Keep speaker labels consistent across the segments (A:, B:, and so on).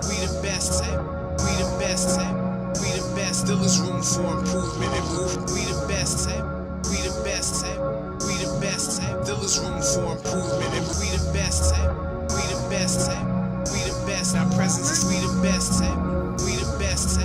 A: We the best, we the best, we the best. Still is room for improvement and movement. We the best, we the best, we the best. Still is room for improvement and we the best, we the best, we the best. Our presence is we the best, we the best,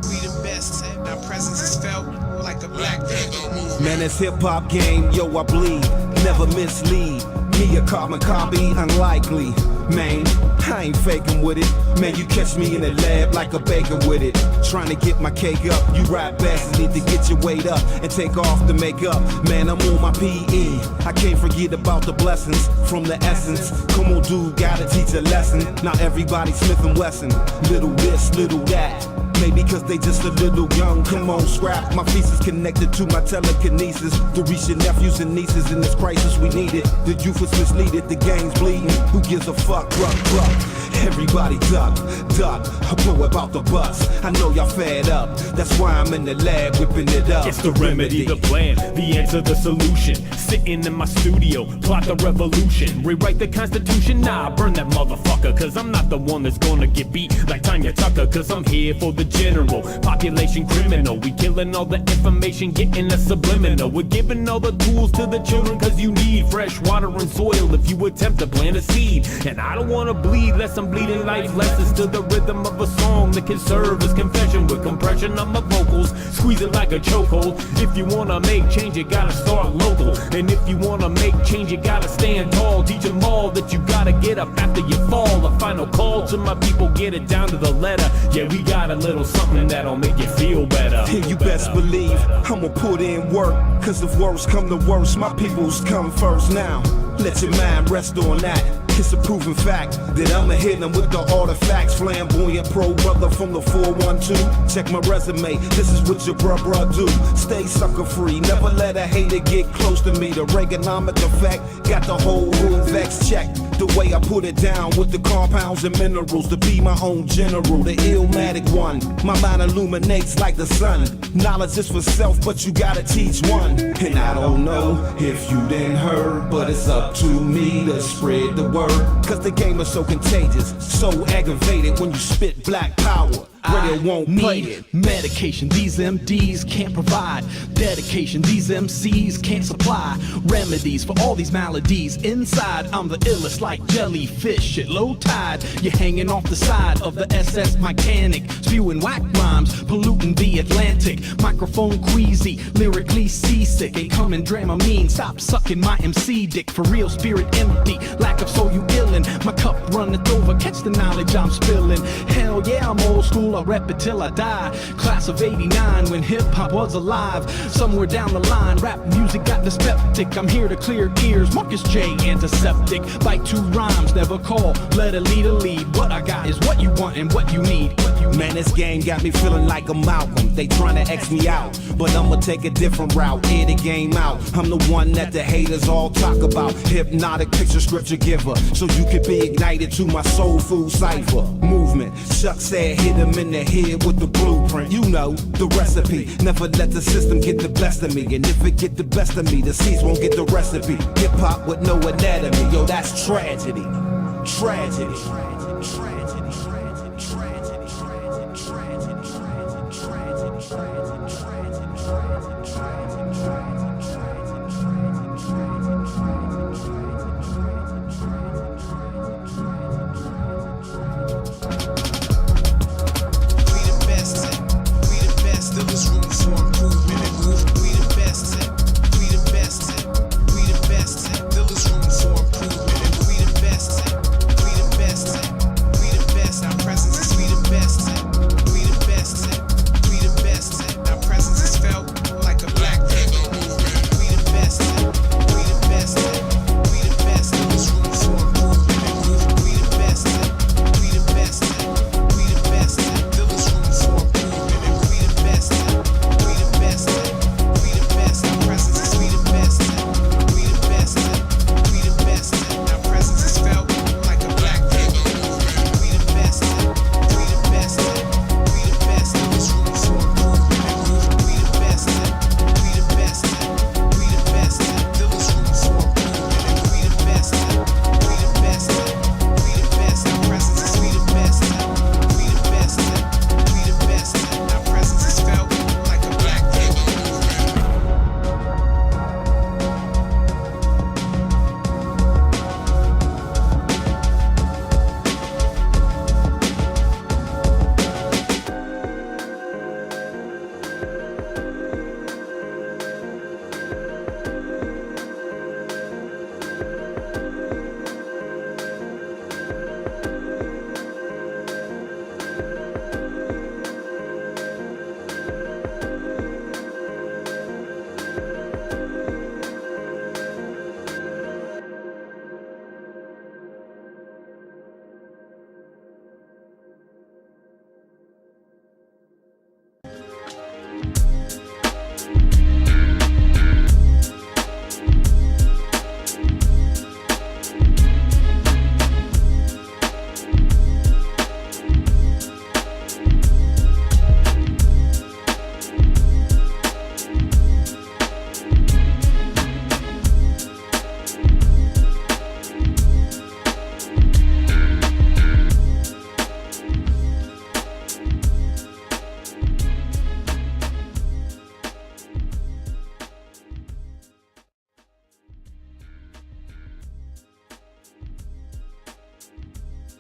A: we the best. Our presence is felt like a Black Panther movement.
B: Man, this hip-hop game, yo, I bleed, never mislead. Me a carbon copy, unlikely. Man, I ain't faking with it. Man, you catch me in the lab like a baker with it. Trying to get my cake up. You rap bastards need to get your weight up and take off the makeup. Man, I'm on my PE. I can't forget about the blessings from the essence. Come on, dude, gotta teach a lesson. Not everybody Smith & Wesson. Little this, little that. Maybe cause they just a little young. Come on, scrap. My feces connected to my telekinesis to reach your nephews and nieces in this crisis. We need it. The youth is misleaded. The gang's bleeding. Who gives a fuck? Ruck. Everybody duck. I blow about the bus. I know y'all fed up. That's why I'm in the lab whipping it up.
C: It's the remedy, the plan, the answer, the solution. Sitting in my studio, plot the revolution. Rewrite the Constitution, nah, burn that motherfucker. Cause I'm not the one that's gonna get beat like Tanya Tucker. Cause I'm here for the general population criminal. We killing all the information, getting a subliminal. We're giving all the tools to the children. Cause you need fresh water and soil if you attempt to plant a seed. And I don't wanna bleed less I'm bleeding life lessons to the rhythm of a song that can serve as confession with compression of my vocals. Squeeze it like a chokehold. If you wanna make change, you gotta start local. And if you wanna make change, you gotta stand tall. Teach them all that you gotta get up after you fall. A final call to my people, get it down to the letter. Yeah, we got a little something that'll make you feel better.
B: And you best believe I'ma put in work. Cause if worse come to worse, my peoples come first now. Let your mind rest on that. It's a proven fact that I'ma hit them with the artifacts. Flamboyant pro brother from the 412. Check my resume, this is what your bruh do. Stay sucker free, never let a hater get close to me. The Reaganomic effect got the whole room vexed. Check the way I put it down with the compounds and minerals to be my own general, the illmatic one. My mind illuminates like the sun. Knowledge is for self, but you gotta teach one. And I don't know if you didn't heard, but it's up to me to spread the word. Cause the game is so contagious, so aggravated when you spit black power. Radio won't play it.
D: Medication these MDs can't provide. Dedication these MCs can't supply. Remedies for all these maladies. Inside I'm the illest like jellyfish at low tide. You're hanging off the side of the SS Mechanic, spewing whack rhymes, polluting the Atlantic. Microphone queasy, lyrically seasick. Ain't coming Dramamine, stop sucking my MC dick. For real, spirit empty, lack of soul you illin'. My cup runneth over, catch the knowledge I'm spilling. Hell yeah, I'm old school, I rep it till I die. Class of 89 when hip-hop was alive. Somewhere down the line, rap music got dyspeptic. I'm here to clear ears, Marcus J. Antiseptic. Bite two rhymes, never call, let a leader lead. What I got is what you want and what you need.
B: Man, this game got me feeling like a Malcolm. They tryna X me out, but I'ma take a different route. Air the game out. I'm the one that the haters all talk about. Hypnotic picture scripture giver, so you can be ignited to my soul food cipher. Movement, Chuck said hit him in the head with the blueprint. You know the recipe. Never let the system get the best of me. And if it get the best of me, the seeds won't get the recipe. Hip hop with no anatomy, yo, that's tragedy. Tragedy.
A: We the best,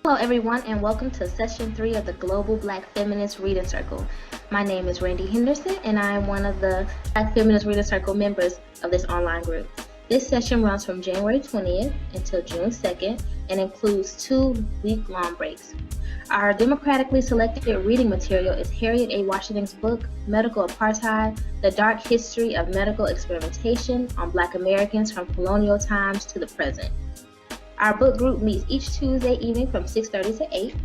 E: Hello, everyone, and welcome to Session 3 of the Global Black Feminist Reading Circle. My name is Randy Henderson, and I am one of the Black Feminist Reading Circle members of this online group. This session runs from January 20th until June 2nd and includes 2 week-long breaks. Our democratically selected reading material is Harriet A. Washington's book, Medical Apartheid, The Dark History of Medical Experimentation on Black Americans from Colonial Times to the Present. Our book group meets each Tuesday evening from 6:30 to 8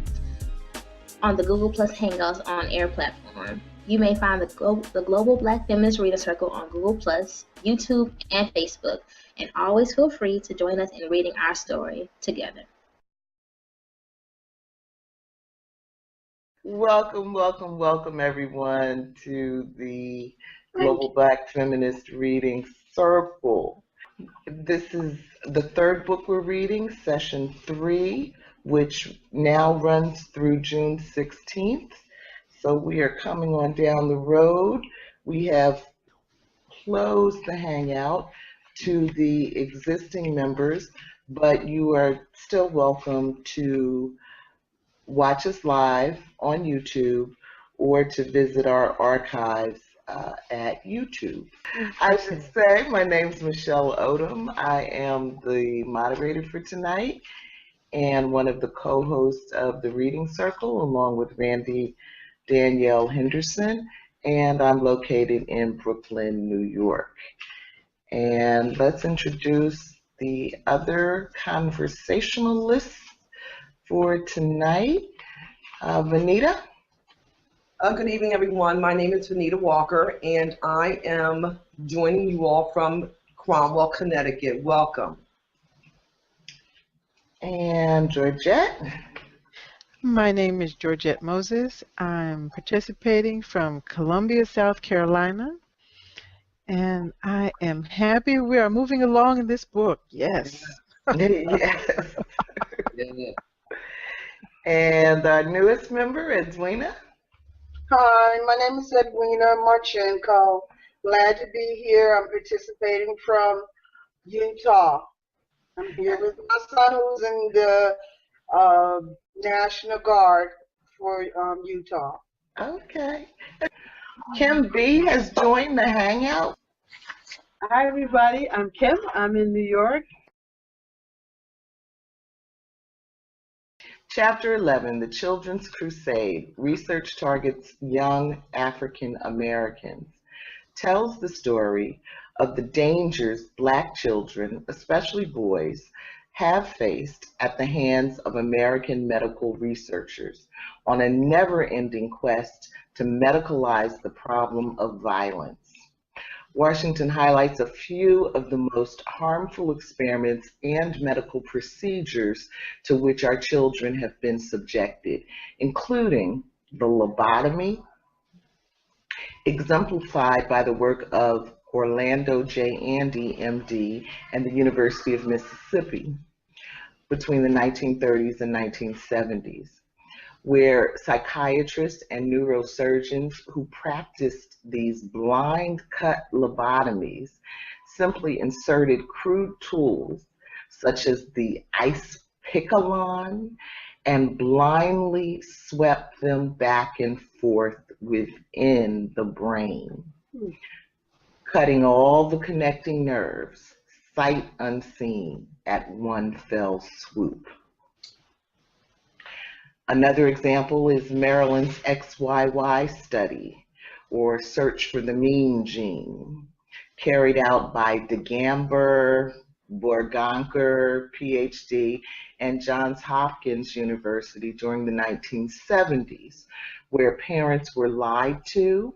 E: on the Google Plus Hangouts on Air platform. You may find the Global Black Feminist Reader Circle on Google Plus, YouTube, and Facebook, and always feel free to join us in reading our story together.
F: Welcome, welcome, welcome everyone to the Global Black Feminist Reading Circle. This is the third book we're reading, Session 3, which now runs through June 16th. So we are coming on down the road. We have closed the Hangout to the existing members, but you are still welcome to watch us live on YouTube or to visit our archives at YouTube. I should say my name's Michelle Odom. I am the moderator for tonight and one of the co-hosts of the Reading Circle along with Randy Danielle Henderson, and I'm located in Brooklyn, New York. And let's introduce the other conversationalists for tonight. Venita?
G: Good evening, everyone. My name is Venita Walker, and I am joining you all from Cromwell, Connecticut. Welcome.
F: And Georgette?
H: My name is Georgette Moses. I'm participating from Columbia, South Carolina, and I am happy we are moving along in this book. Yes.
F: Yes. And our newest member, Edwina?
I: Hi, my name is Edwina Marchenko. Glad to be here. I'm participating from Utah. I'm here with my son who's in the National Guard for Utah.
F: Okay. Kim B has joined the Hangout.
J: Hi, everybody. I'm Kim. I'm in New York.
F: Chapter 11, The Childrens Crusade, Research Targets Young African Americans, tells the story of the dangers Black children, especially boys, have faced at the hands of American medical researchers on a never-ending quest to medicalize the problem of violence. Washington highlights a few of the most harmful experiments and medical procedures to which our children have been subjected, including the lobotomy, exemplified by the work of Orlando J. Andy, MD, and the University of Mississippi between the 1930s and 1970s, where psychiatrists and neurosurgeons who practiced these blind cut lobotomies simply inserted crude tools such as the ice pickalon and blindly swept them back and forth within the brain, cutting all the connecting nerves, sight unseen, at one fell swoop. Another example is Maryland's XYY study, or Search for the Mean Gene, carried out by DeGamber, Borgonker, PhD, and Johns Hopkins University during the 1970s, where parents were lied to,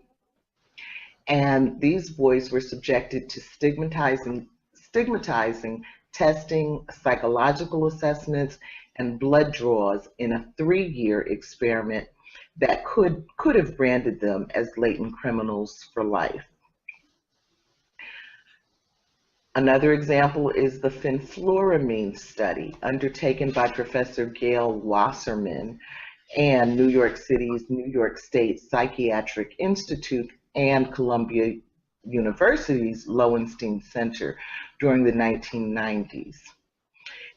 F: and these boys were subjected to stigmatizing testing, psychological assessments, and blood draws in a 3-year experiment that could have branded them as latent criminals for life. Another example is the fenfluramine study undertaken by Professor Gail Wasserman and New York City's New York State Psychiatric Institute and Columbia University's Lowenstein Center during the 1990s.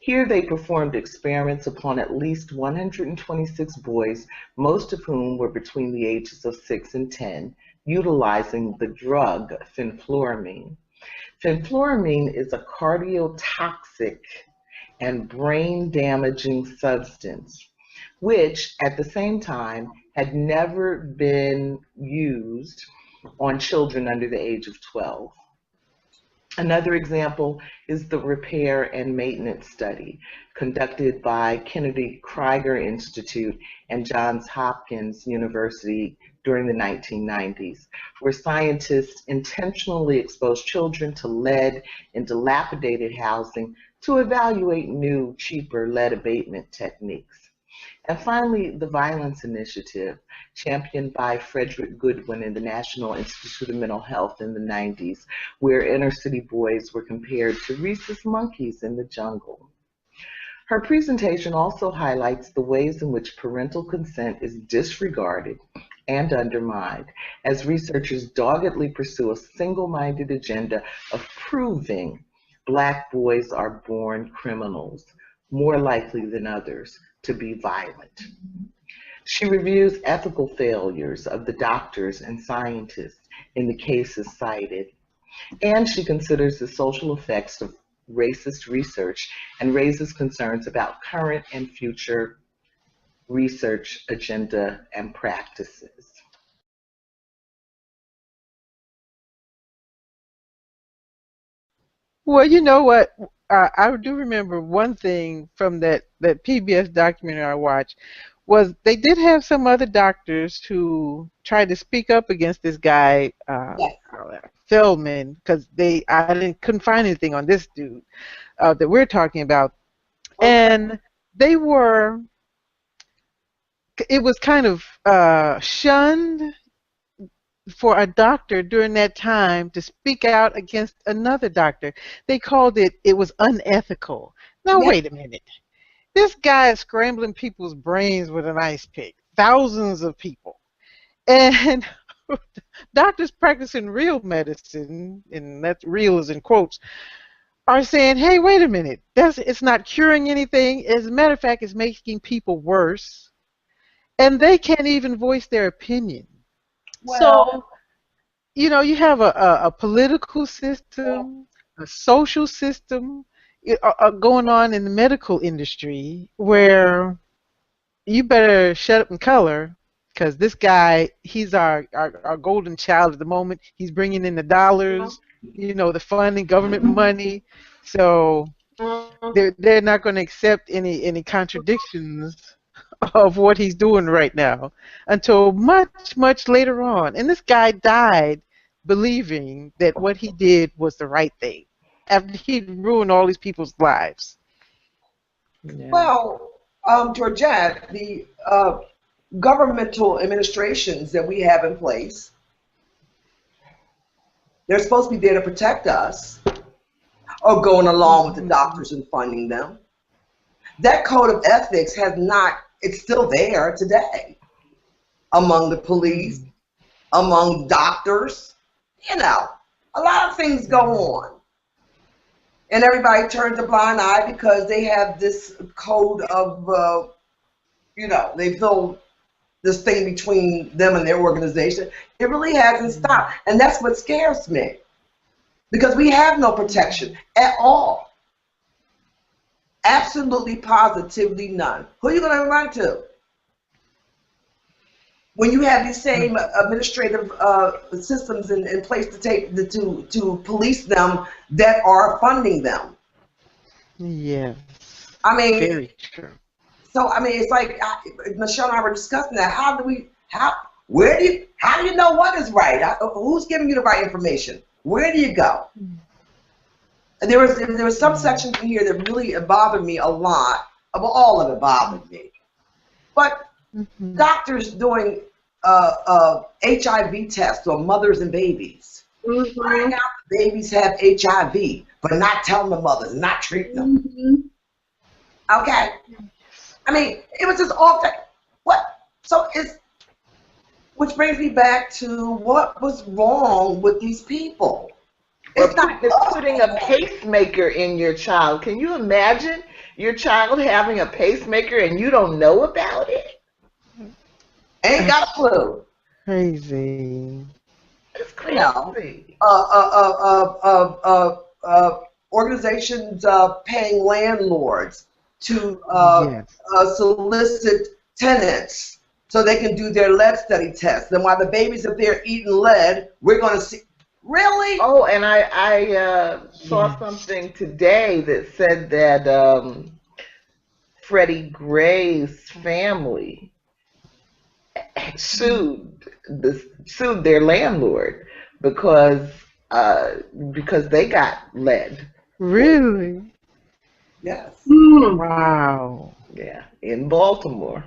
F: Here they performed experiments upon at least 126 boys, most of whom were between the ages of 6 and 10, utilizing the drug fenfluramine. Fenfluramine is a cardiotoxic and brain-damaging substance, which at the same time had never been used on children under the age of 12. Another example is the repair and maintenance study conducted by Kennedy Krieger Institute and Johns Hopkins University during the 1990s, where scientists intentionally exposed children to lead in dilapidated housing to evaluate new, cheaper lead abatement techniques. And finally, the Violence Initiative, championed by Frederick Goodwin in the National Institute of Mental Health in the 90s, where inner city boys were compared to rhesus monkeys in the jungle. Her presentation also highlights the ways in which parental consent is disregarded and undermined as researchers doggedly pursue a single-minded agenda of proving Black boys are born criminals, more likely than others to be violent. She reviews ethical failures of the doctors and scientists in the cases cited, and she considers the social effects of racist research and raises concerns about current and future research agenda and practices.
H: Well, you know what? I do remember one thing from that PBS documentary I watched was they did have some other doctors who tried to speak up against this guy, Feldman, because couldn't find anything on this dude that we're talking about, and it was kind of shunned for a doctor during that time to speak out against another doctor. They called it was unethical. Now, wait a minute. This guy is scrambling people's brains with an ice pick, thousands of people. And doctors practicing real medicine, and that's real is in quotes, are saying, hey, wait a minute, it's not curing anything. As a matter of fact, it's making people worse. And they can't even voice their opinion. Well, so, you know, you have a political system, a social system going on in the medical industry where you better shut up and color, because this guy, he's our golden child at the moment. He's bringing in the dollars, you know, the funding, government money. So they're not going to accept any contradictions of what he's doing right now until much, much later on. And this guy died believing that what he did was the right thing after he'd ruined all these people's lives.
G: Yeah. Well, Georgette, the governmental administrations that we have in place, they're supposed to be there to protect us, or going along with the doctors and funding them. That code of ethics has not, it's still there today among the police, among doctors. You know, a lot of things go on. And everybody turns a blind eye because they have this code of, you know, they feel this thing between them and their organization. It really hasn't stopped. And that's what scares me, because we have no protection at all. Absolutely, positively none. Who are you going to run to when you have these same administrative systems in place to police them that are funding them?
H: Yes.
G: I mean,
H: very true.
G: So I mean, it's like Michelle and I were discussing that. How do you know what is right? Who's giving you the right information? Where do you go? And there was some sections in here that really bothered me a lot. Well, all of it bothered me. But doctors doing HIV tests on mothers and babies. Finding out the babies have HIV, but not telling the mothers, not treating them. Okay. I mean, it was just all that. What? So which brings me back to what was wrong with these people.
F: It's not putting a pacemaker in your child. Can you imagine your child having a pacemaker and you don't know about it?
G: Ain't got a clue.
H: Crazy.
F: It's
G: No.
F: crazy.
G: Organizations paying landlords to
H: Yes.
G: solicit tenants so they can do their lead study tests. And while the babies up there eating lead, we're going to see. Really?
F: Oh, and I saw something today that said that Freddie Gray's family sued their landlord because they got lead.
H: Really?
G: Yes.
H: Wow.
F: Yeah, in Baltimore.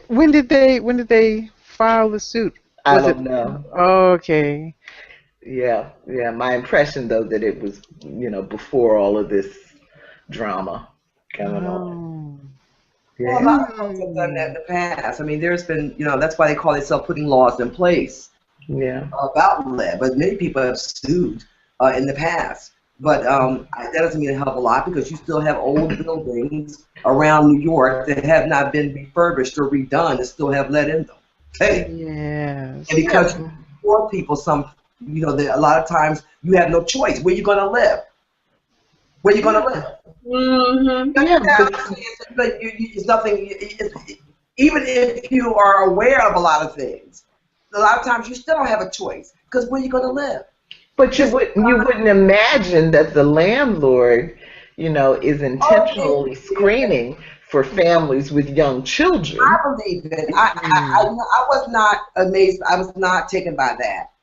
H: When did they file the suit?
F: I don't know.
H: Oh, okay.
F: Yeah. My impression, though, that it was, before all of this drama going on.
G: Well, a lot of folks have done that in the past. I mean, there's been, that's why they call themselves putting laws in place about lead. But many people have sued in the past. But that doesn't mean to help a lot because you still have old buildings around New York that have not been refurbished or redone that still have lead in them. Hey.
H: Yes.
G: And because poor people, a lot of times you have no choice. Where you going to live? Where you going to live?
I: Mm-hmm.
G: It's nothing. Even if you are aware of a lot of things, a lot of times you still don't have a choice because where you going to live?
F: But you wouldn't imagine that the landlord, is intentionally screening for families with young children.
G: I believe it. I was not amazed. I was not taken by that.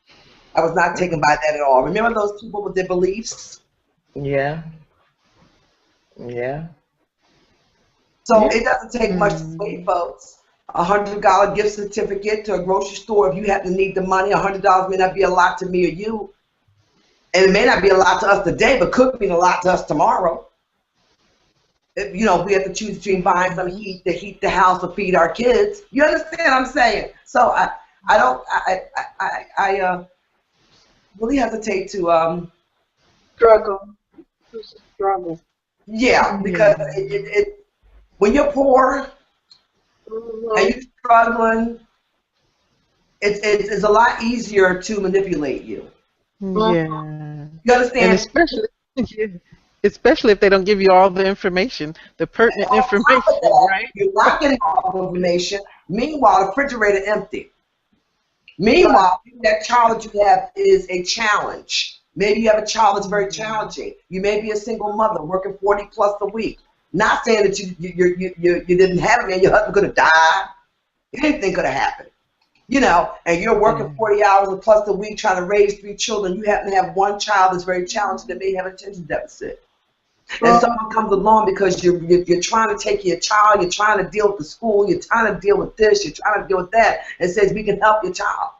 G: I was not taken by that at all. Remember those people with their beliefs?
F: Yeah.
G: So it doesn't take much to sway folks. $100 gift certificate to a grocery store. If you happen to need the money, $100 may not be a lot to me or you. And it may not be a lot to us today, but could mean a lot to us tomorrow. If, if we have to choose between buying some heat to heat the house or feed our kids. You understand what I'm saying? So I really hesitate to
I: struggle.
G: Yeah, because when you're poor and you're struggling, it's a lot easier to manipulate you.
H: Yeah.
G: You understand?
H: And especially if they don't give you all the information, the pertinent information, right?
G: You're not getting all the information. Meanwhile, the refrigerator empty. Meanwhile, that child that you have is a challenge. Maybe you have a child that's very challenging. You may be a single mother working 40 plus a week. Not saying that you didn't have it and your husband could have died. Anything could have happened. And you're working 40 hours plus a week trying to raise 3 children. You happen to have one child that's very challenging that may have an attention deficit. And someone comes along because you're trying to take your child, you're trying to deal with the school, you're trying to deal with this, you're trying to deal with that, and says we can help your child.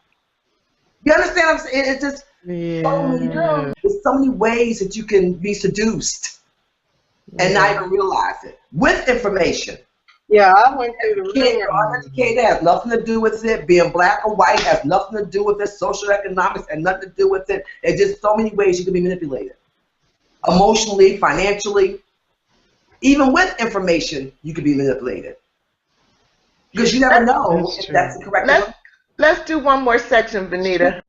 G: You understand what I'm saying? It's just there's so many ways that you can be seduced and not even realize it. With information.
I: Yeah, I went through the
G: Being uneducated has nothing to do with it. Being black or white has nothing to do with it. Social economics has nothing to do with it. There's just so many ways you can be manipulated. Emotionally, financially. Even with information, you can be manipulated. Because you never know if that's the correct one.
F: Let's do one more section, Venita.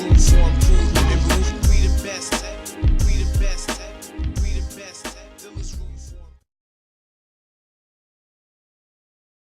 A: Room for